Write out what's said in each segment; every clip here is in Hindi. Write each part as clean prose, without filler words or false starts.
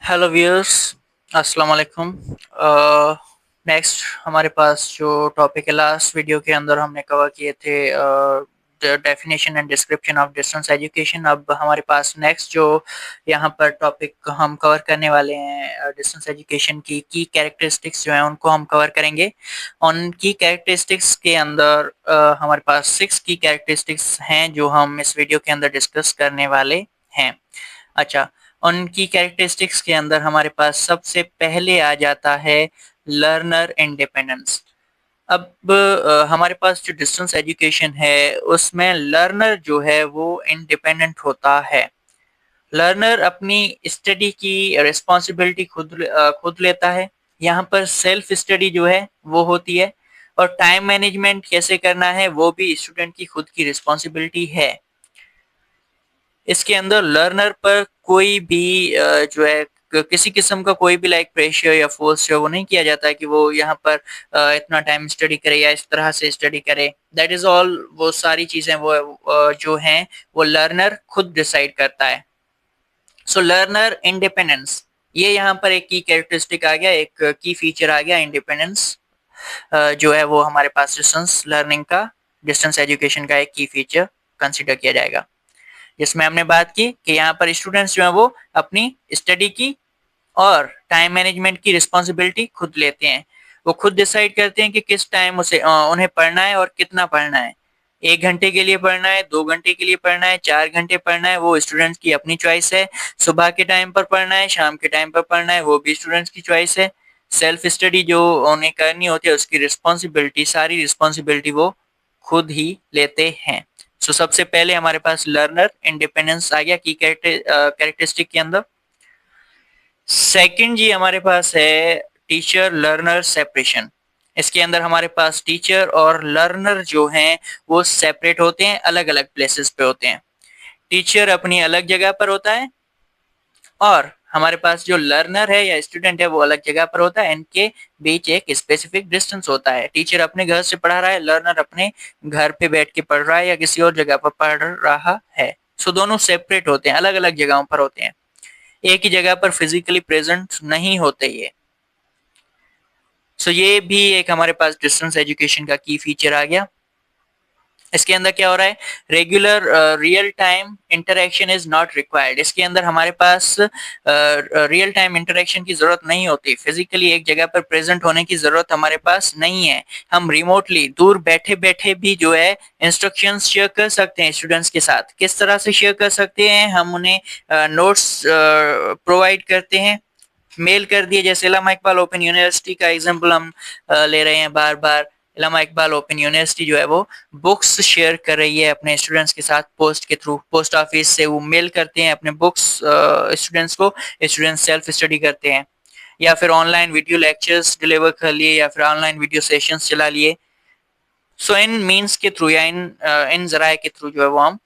हेलो व्यूअर्स, अस्सलाम वालेकुम। नेक्स्ट हमारे पास जो टॉपिक है, लास्ट वीडियो के अंदर हमने कवर किए थे definition and description of distance education. अब हमारे पास नेक्स्ट जो यहाँ पर टॉपिक हम कवर करने वाले हैं, डिस्टेंस एजुकेशन की कैरेक्टरिस्टिक्स जो हैं उनको हम कवर करेंगे। उन की कैरेक्टरिस्टिक्स के अंदर हमारे पास 6 की कैरेक्टरिस्टिक्स हैं जो हम इस वीडियो के अंदर डिस्कस करने वाले हैं। अच्छा, उनकी कैरेक्टरिस्टिक्स के अंदर हमारे पास सबसे पहले आ जाता है लर्नर इंडिपेंडेंस। अब हमारे पास जो डिस्टेंस एजुकेशन है उसमें लर्नर जो है वो इंडिपेंडेंट होता है। लर्नर अपनी स्टडी की रिस्पॉन्सिबिलिटी खुद लेता है। यहाँ पर सेल्फ स्टडी जो है वो होती है, और टाइम मैनेजमेंट कैसे करना है वो भी स्टूडेंट की खुद की रिस्पॉन्सिबिलिटी है। इसके अंदर लर्नर पर कोई भी जो है किसी किस्म का कोई भी लाइक प्रेशर या फोर्स जो वो नहीं किया जाता है कि वो यहाँ पर इतना टाइम स्टडी करे या इस तरह से स्टडी करे। दैट इज ऑल, वो सारी चीजें वो जो हैं वो लर्नर खुद डिसाइड करता है। सो लर्नर इंडिपेंडेंस, ये यहाँ पर एक की कैरेक्टरिस्टिक आ गया, एक की फीचर आ गया इंडिपेंडेंस। जो है वो हमारे पास डिस्टेंस लर्निंग का, डिस्टेंस एजुकेशन का एक की फीचर कंसिडर किया जाएगा, जिसमें हमने बात की कि यहाँ पर स्टूडेंट्स जो है वो अपनी स्टडी की और टाइम मैनेजमेंट की रिस्पॉन्सिबिलिटी खुद लेते हैं। वो खुद डिसाइड करते हैं कि किस टाइम उन्हें पढ़ना है और कितना पढ़ना है। 1 घंटे के लिए पढ़ना है, 2 घंटे के लिए पढ़ना है, 4 घंटे पढ़ना है, वो स्टूडेंट्स की अपनी चॉइस है। सुबह के टाइम पर पढ़ना है, शाम के टाइम पर पढ़ना है, वो भी स्टूडेंट्स की चॉइस है। सेल्फ स्टडी जो उन्हें करनी होती है उसकी रिस्पॉन्सिबिलिटी, सारी रिस्पॉन्सिबिलिटी वो खुद ही लेते हैं। सो सबसे पहले हमारे पास लर्नर इंडिपेंडेंस आ गया की कैरेक्टरिस्टिक के अंदर। सेकंड जी हमारे पास है टीचर लर्नर सेपरेशन। इसके अंदर हमारे पास टीचर और लर्नर जो हैं वो सेपरेट होते हैं, अलग अलग प्लेसेस पे होते हैं। टीचर अपनी अलग जगह पर होता है और हमारे पास जो लर्नर है या स्टूडेंट है वो अलग जगह पर होता है। इनके बीच एक स्पेसिफिक डिस्टेंस होता है। टीचर अपने घर से पढ़ा रहा है, लर्नर अपने घर पे बैठ के पढ़ रहा है या किसी और जगह पर पढ़ रहा है। सो दोनों सेपरेट होते हैं, अलग अलग जगहों पर होते हैं, एक ही जगह पर फिजिकली प्रेजेंट नहीं होते ये। सो ये भी एक हमारे पास डिस्टेंस एजुकेशन का की फीचर आ गया। इसके अंदर क्या हो रहा है, regular real time interaction is not required. इसके अंदर हमारे पास रियल टाइम इंटरेक्शन की जरूरत नहीं होती, फिजिकली एक जगह पर प्रेजेंट होने की जरूरत हमारे पास नहीं है। हम रिमोटली दूर बैठे बैठे भी जो है इंस्ट्रक्शंस शेयर कर सकते हैं स्टूडेंट्स के साथ। किस तरह से शेयर कर सकते हैं, हम उन्हें नोट्स प्रोवाइड करते हैं, मेल कर दिए। जैसे इलामा इकबाल ओपन यूनिवर्सिटी का एग्जांपल हम ले रहे हैं बार बार। इलामा इकबाल ओपन यूनिवर्सिटी जो है वो बुक्स शेयर कर रही है अपने स्टूडेंट्स के साथ पोस्ट के थ्रू। पोस्ट ऑफिस से वो मेल करते हैं अपने बुक्स स्टूडेंट्स को, स्टूडेंट्स सेल्फ स्टडी करते हैं, या फिर ऑनलाइन वीडियो लेक्चर्स डिलीवर कर लिए, या फिर ऑनलाइन वीडियो सेशंस चला लिए। सो इन मीन्स के थ्रू या इन जराए के थ्रू जो है वो हम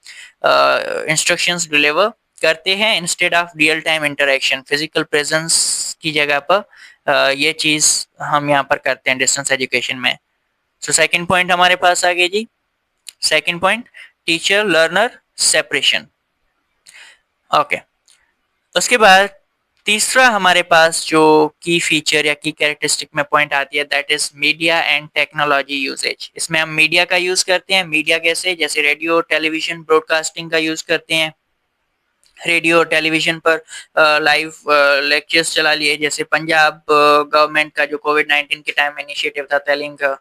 इंस्ट्रक्शंस डिलीवर करते हैं instead of real time interaction. Physical presence की जगह पर ये चीज हम यहाँ पर करते हैं डिस्टेंस एजुकेशन में। सो सेकंड पॉइंट हमारे पास आ गया जी। Second point, teacher learner separation. Okay, उसके बाद तीसरा हमारे पास जो की फीचर या की कैरेक्टरिस्टिक में पॉइंट आती है, that is media and technology uses. इसमें हम मीडिया का यूज करते हैं। मीडिया कैसे, जैसे रेडियो टेलीविजन ब्रॉडकास्टिंग का यूज करते हैं। रेडियो और टेलीविजन पर लाइव लेक्चर्स चला लिए, जैसे पंजाब गवर्नमेंट का जो कोविड-19 के टाइम में इनिशिएटिव था टेलिंग का।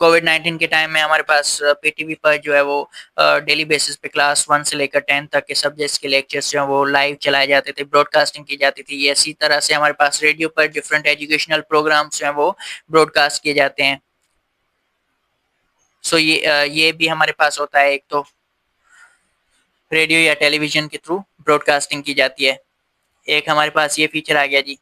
कोविड-19 के टाइम में हमारे पास पीटीवी पर जो है वो डेली बेसिस पे क्लास 1 से लेकर 10 तक के सब्जेक्ट्स के लेक्चर्स जो हैं वो लाइव चलाए जाते थे, ब्रॉडकास्टिंग की जाती थी। इसी तरह से हमारे पास रेडियो पर डिफरेंट एजुकेशनल प्रोग्राम्स जो हैं वो ब्रॉडकास्ट किए जाते हैं। सो ये भी हमारे पास होता है, एक तो रेडियो या टेलीविजन के थ्रू ब्रॉडकास्टिंग की जाती है। एक हमारे पास ये फीचर आ गया जी।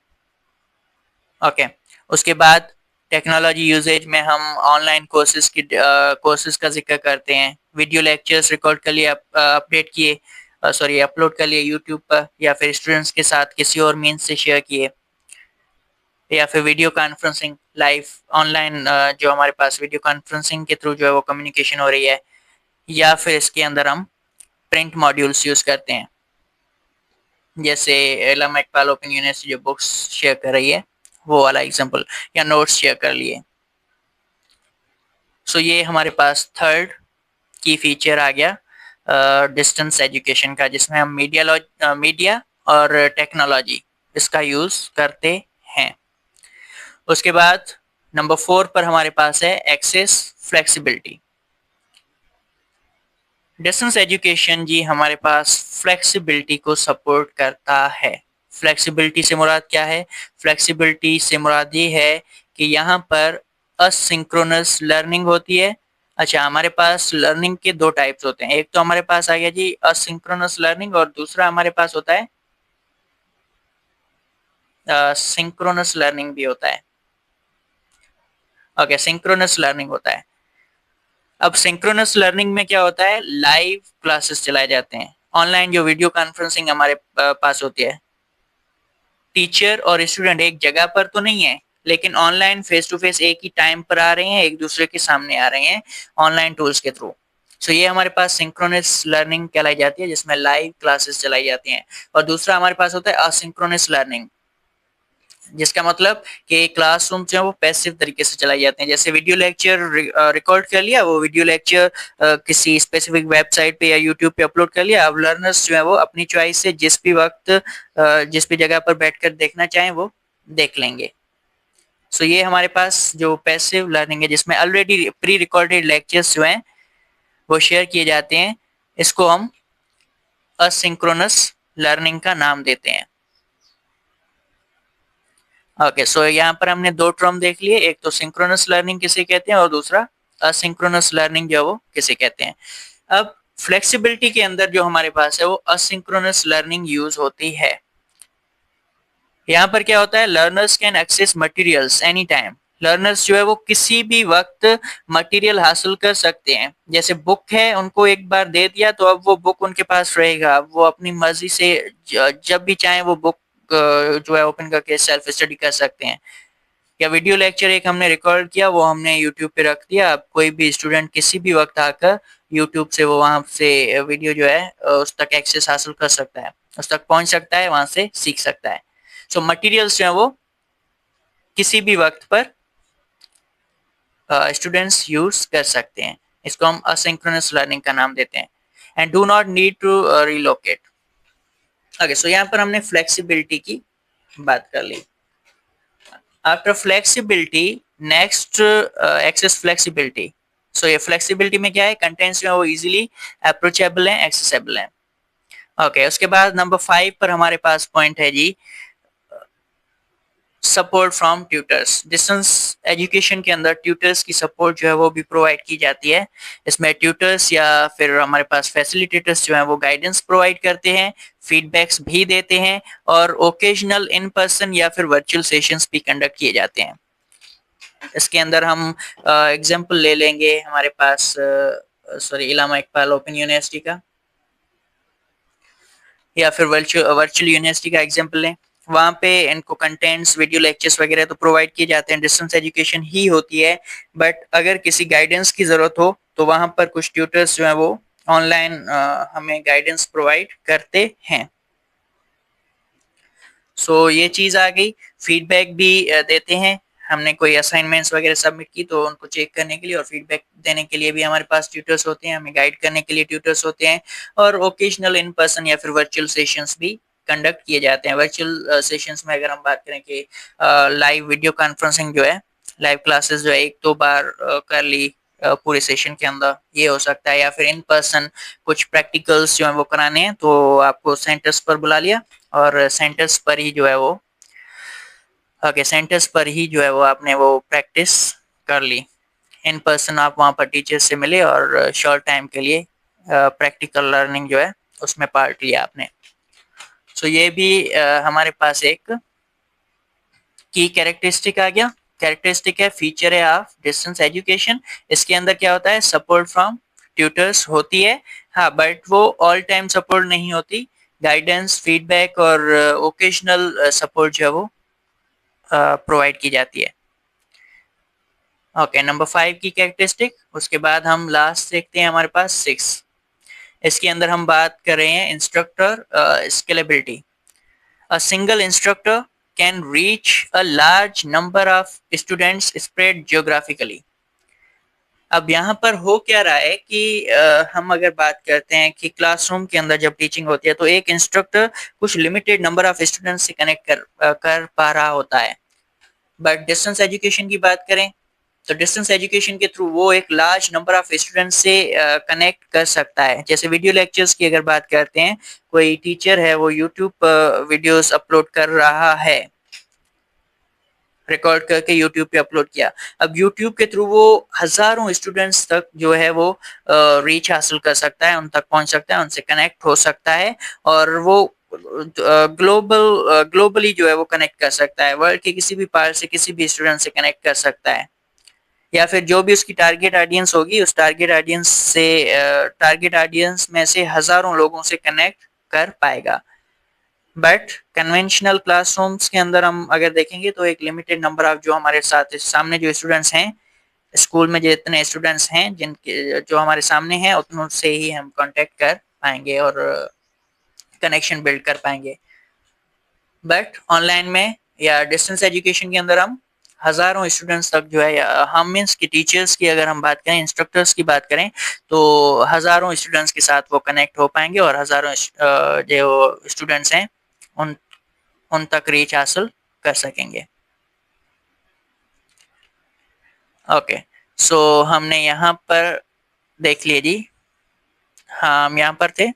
ओके, उसके बाद टेक्नोलॉजी यूजेज में हम ऑनलाइन कोर्सेज का जिक्र करते हैं। वीडियो लेक्चर्स रिकॉर्ड कर लिए, अपडेट किए, सॉरी अपलोड कर लिए यूट्यूब पर, या फिर स्टूडेंट्स के साथ किसी और मीन्स से शेयर किए, या फिर वीडियो कॉन्फ्रेंसिंग लाइव ऑनलाइन जो हमारे पास वीडियो कॉन्फ्रेंसिंग के थ्रू जो है वो कम्युनिकेशन हो रही है, या फिर इसके अंदर हम प्रिंट मॉड्यूल्स यूज करते हैं। जैसे इलामा इकबाल ओपन यूनिवर्सिटी जो बुक्स शेयर कर रही है वो वाला एग्जांपल, या नोट्स शेयर कर लिए। सो ये हमारे पास थर्ड की फीचर आ गया डिस्टेंस एजुकेशन का, जिसमें हम मीडिया और टेक्नोलॉजी इसका यूज करते हैं। उसके बाद नंबर 4 पर हमारे पास है एक्सेस फ्लेक्सिबिलिटी। डिस्टेंस एजुकेशन जी हमारे पास फ्लेक्सिबिलिटी को सपोर्ट करता है। फ्लेक्सिबिलिटी से मुराद क्या है? फ्लेक्सिबिलिटी से मुराद ये है कि यहाँ पर असिंक्रोनस लर्निंग होती है। अच्छा, हमारे पास लर्निंग के दो टाइप्स होते हैं, एक तो हमारे पास आ गया जी असिंक्रोनस लर्निंग, और दूसरा हमारे पास होता है सिंक्रोनस लर्निंग भी होता है। ओके, सिंक्रोनस लर्निंग होता है। अब सिंक्रोनस लर्निंग में क्या होता है? लाइव क्लासेस चलाए जाते हैं, ऑनलाइन जो वीडियो कॉन्फ्रेंसिंग हमारे पास होती है। टीचर और स्टूडेंट एक जगह पर तो नहीं है, लेकिन ऑनलाइन फेस टू फेस एक ही टाइम पर आ रहे हैं, एक दूसरे के सामने आ रहे हैं ऑनलाइन टूल्स के थ्रू। सो ये हमारे पास सिंक्रोनस लर्निंग कहलाई जाती है, जिसमें लाइव क्लासेस चलाई जाती हैं। और दूसरा हमारे पास होता है असिंक्रोनस लर्निंग, जिसका मतलब कि क्लासरूम जो है वो पैसिव तरीके से चलाई जाते हैं। जैसे वीडियो लेक्चर रिकॉर्ड कर लिया, वो वीडियो लेक्चर किसी स्पेसिफिक वेबसाइट पे या यूट्यूब पे अपलोड कर लिया। अब लर्नर्स जो है वो अपनी चॉइस से जिस भी वक्त जिस भी जगह पर बैठकर देखना चाहें वो देख लेंगे। सो ये हमारे पास जो पैसिव लर्निंग है, जिसमें ऑलरेडी प्री रिकॉर्डेड लेक्चर्स जो हैं वो शेयर किए जाते हैं, इसको हम असिंक्रोनस लर्निंग का नाम देते हैं। ओके, सो यहाँ पर हमने दो टर्म देख लिए, एक तो सिंक्रोनस लर्निंग किसे कहते हैं और दूसरा असिंक्रोनस लर्निंग जो वो किसे कहते हैं। अब फ्लेक्सिबिलिटी के अंदर जो हमारे पास है वो असिंक्रोनस लर्निंग यूज होती है। यहाँ पर क्या होता है? Learners can access materials any time. Learners जो है वो किसी भी वक्त मटेरियल हासिल कर सकते हैं। जैसे बुक है, उनको एक बार दे दिया तो अब वो बुक उनके पास रहेगा, वो अपनी मर्जी से जब भी चाहे वो बुक जो है ओपन करके सेल्फ स्टडी कर सकते हैं। या वीडियो लेक्चर एक हमने रिकॉर्ड किया, वो हमने यूट्यूब पे रख दिया, अब कोई भी स्टूडेंट किसी भी वक्त आकर यूट्यूब से वो वहां से वीडियो जो है उस तक एक्सेस हासिल कर सकता है, उस तक पहुंच सकता है, वहां से सीख सकता है। सो मटेरियल्स जो है वो किसी भी वक्त पर स्टूडेंट्स यूज कर सकते हैं। इसको हम असिंक्रोनस लर्निंग का नाम देते हैं। And do not need to relocate. Okay, so यहाँ पर हमने फ्लेक्सिबिलिटी की बात कर ली। After flexibility next access flexibility. So ये फ्लेक्सिबिलिटी में क्या है? कंटेंट्स जो है वो इजीली अप्रोचेबल है, एक्सेसिबल है। ओके, उसके बाद नंबर 5 पर हमारे पास पॉइंट है जी support from tutors. Distance education के अंदर ट्यूटर्स की सपोर्ट जो है वो भी प्रोवाइड की जाती है। इसमें ट्यूटर्स या फिर हमारे पास फैसिलिटेटर्स जो है वो गाइडेंस प्रोवाइड करते हैं, फीडबैक्स भी देते हैं, और ओकेजनल इन पर्सन या फिर वर्चुअल सेशंस भी कंडक्ट किए जाते हैं। इसके अंदर हम एग्जांपल ले लेंगे हमारे पास इलामा इकबाल ओपन यूनिवर्सिटी का, या फिर वर्चुअल यूनिवर्सिटी का एग्जांपल लें। वहाँ पे इनको कंटेंट्स, वीडियो लेक्चर्स वगैरह तो प्रोवाइड किए जाते हैं, डिस्टेंस एजुकेशन ही होती है। बट अगर किसी गाइडेंस की जरूरत हो तो वहाँ पर कुछ ट्यूटर्स जो है वो ऑनलाइन हमें गाइडेंस प्रोवाइड करते हैं। सो ये चीज आ गई। फीडबैक भी देते हैं। हमने कोई असाइनमेंट्स वगैरह सबमिट की तो उनको चेक करने के लिए और फीडबैक देने के लिए भी हमारे पास ट्यूटर्स होते हैं, हमें गाइड करने के लिए ट्यूटर्स होते हैं। और ओकेजनल इन पर्सन या फिर वर्चुअल सेशंस भी कंडक्ट किए जाते हैं। वर्चुअल सेशंस में अगर हम बात करें कि लाइव वीडियो कॉन्फ्रेंसिंग जो है, लाइव क्लासेस जो है एक दो बार कर ली पूरे सेशन के अंदर, ये हो सकता है। या फिर इन पर्सन कुछ प्रैक्टिकल्स जो है वो कराने हैं तो आपको सेंटर्स पर बुला लिया और सेंटर्स पर ही जो है वो सेंटर्स पर ही जो है वो आपने वो प्रैक्टिस कर ली। इन पर्सन आप वहाँ पर टीचर से मिले और शॉर्ट टाइम के लिए प्रैक्टिकल लर्निंग जो है उसमें पार्ट लिया आपने। सो ये भी हमारे पास एक की कैरेक्टरिस्टिक आ गया। कैरेक्टरिस्टिक है, फीचर है ऑफ डिस्टेंस एजुकेशन। इसके अंदर क्या होता है? सपोर्ट फ्रॉम ट्यूटर्स होती है, हाँ, बट वो ऑल टाइम सपोर्ट नहीं होती। गाइडेंस, फीडबैक और ओकेजनल सपोर्ट जो है वो प्रोवाइड की जाती है। ओके, नंबर 5 की कैरेक्टरिस्टिक। उसके बाद हम लास्ट देखते हैं हमारे पास 6। इसके अंदर हम बात कर रहे हैं instructor scalability. A single instructor can reach a large number of students spread geographically. अब यहाँ पर हो क्या रहा है कि हम अगर बात करते हैं कि क्लासरूम के अंदर जब टीचिंग होती है तो एक इंस्ट्रक्टर कुछ लिमिटेड नंबर ऑफ स्टूडेंट्स से कनेक्ट कर पा रहा होता है, बट डिस्टेंस एजुकेशन की बात करें तो डिस्टेंस एजुकेशन के थ्रू वो एक लार्ज नंबर ऑफ स्टूडेंट्स से कनेक्ट कर सकता है। जैसे वीडियो लेक्चर्स की अगर बात करते हैं, कोई टीचर है वो यूट्यूब पर वीडियोस अपलोड कर रहा है, रिकॉर्ड करके यूट्यूब पे अपलोड किया। अब यूट्यूब के थ्रू वो हजारों स्टूडेंट्स तक जो है वो रीच हासिल कर सकता है, उन तक पहुंच सकता है, उनसे कनेक्ट हो सकता है और वो ग्लोबली जो है वो कनेक्ट कर सकता है, वर्ल्ड के किसी भी पार्ट से किसी भी स्टूडेंट से कनेक्ट कर सकता है। या फिर जो भी उसकी टारगेट ऑडियंस होगी उस टारगेट ऑडियंस में से हजारों लोगों से कनेक्ट कर पाएगा। बट कन्वेंशनल क्लासरूम्स के अंदर हम अगर देखेंगे तो एक लिमिटेड नंबर ऑफ जो हमारे साथ सामने जो स्टूडेंट्स हैं, स्कूल में जितने स्टूडेंट्स हैं जिनके जो हमारे सामने हैं उतनों से ही हम कांटेक्ट कर पाएंगे और कनेक्शन बिल्ड कर पाएंगे। बट ऑनलाइन में या डिस्टेंस एजुकेशन के अंदर हम हजारों स्टूडेंट्स तक जो है, हम मीन्स की टीचर्स की अगर हम बात करें, इंस्ट्रक्टर्स की बात करें तो हजारों स्टूडेंट्स के साथ वो कनेक्ट हो पाएंगे और हजारों जो स्टूडेंट्स हैं उन उन तक रीच हासिल कर सकेंगे। ओके, सो हमने यहाँ पर देख लिए जी, हाँ हम यहाँ पर थे,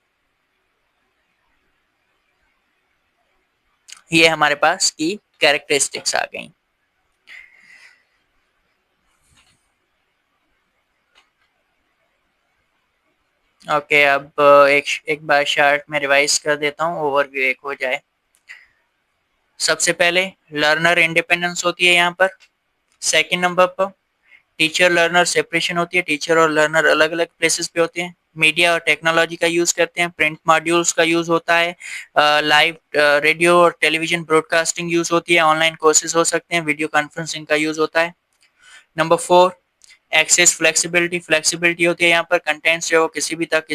ये हमारे पास की कैरेक्टरिस्टिक्स आ गई। ओके, अब एक बार शार्ट में रिवाइज कर देता हूँ, ओवरव्यू एक हो जाए। सबसे पहले लर्नर इंडिपेंडेंस होती है यहाँ पर। सेकंड नंबर पर टीचर लर्नर सेपरेशन होती है, टीचर और लर्नर अलग अलग प्लेसेस पे होते हैं। मीडिया और टेक्नोलॉजी का यूज करते हैं, प्रिंट मॉड्यूल्स का यूज होता है, लाइव रेडियो और टेलीविजन ब्रॉडकास्टिंग यूज होती है, ऑनलाइन कोर्सेज हो सकते हैं, वीडियो कॉन्फ्रेंसिंग का यूज होता है। नंबर 4, एक्सेस फ्लेक्सिबिलिटी, फ्लेक्सिबिलिटी होती है यहाँ पर, कंटेंट्स जो किसी भी तक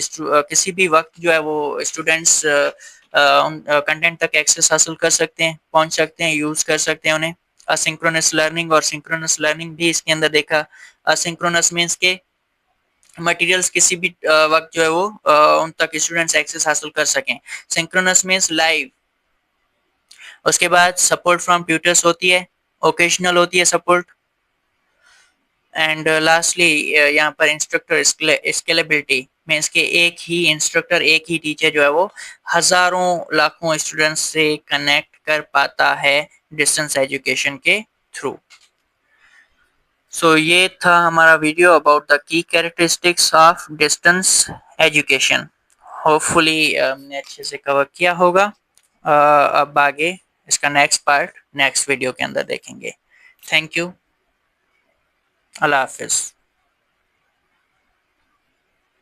किसी भी वक्त जो है वो स्टूडेंट्स कंटेंट तक एक्सेस हासिल कर सकते हैं, पहुंच सकते हैं, यूज कर सकते हैं उन्हें। असिंक्रोनस लर्निंग और सिंक्रोनस लर्निंग भी इसके अंदर देखा। असिंक्रोनस मीन्स के मटेरियल्स किसी भी वक्त जो है वो उन तक स्टूडेंट्स एक्सेस हासिल कर सकें। Synchronous means live. उसके बाद सपोर्ट फ्रॉम ट्यूटर्स होती है, ओकेशनल होती है सपोर्ट। एंड लास्टली यहाँ पर इंस्ट्रक्टर स्केलेबिलिटी मीन्स के एक ही इंस्ट्रक्टर, एक ही टीचर जो है वो हजारों लाखों स्टूडेंट्स से कनेक्ट कर पाता है डिस्टेंस एजुकेशन के थ्रू। सो ये था हमारा video about the key characteristics of distance education. Hopefully हमने अच्छे से कवर किया होगा। अब आगे इसका नेक्स्ट पार्ट नेक्स्ट वीडियो के अंदर देखेंगे। Thank you, Allah Hafiz.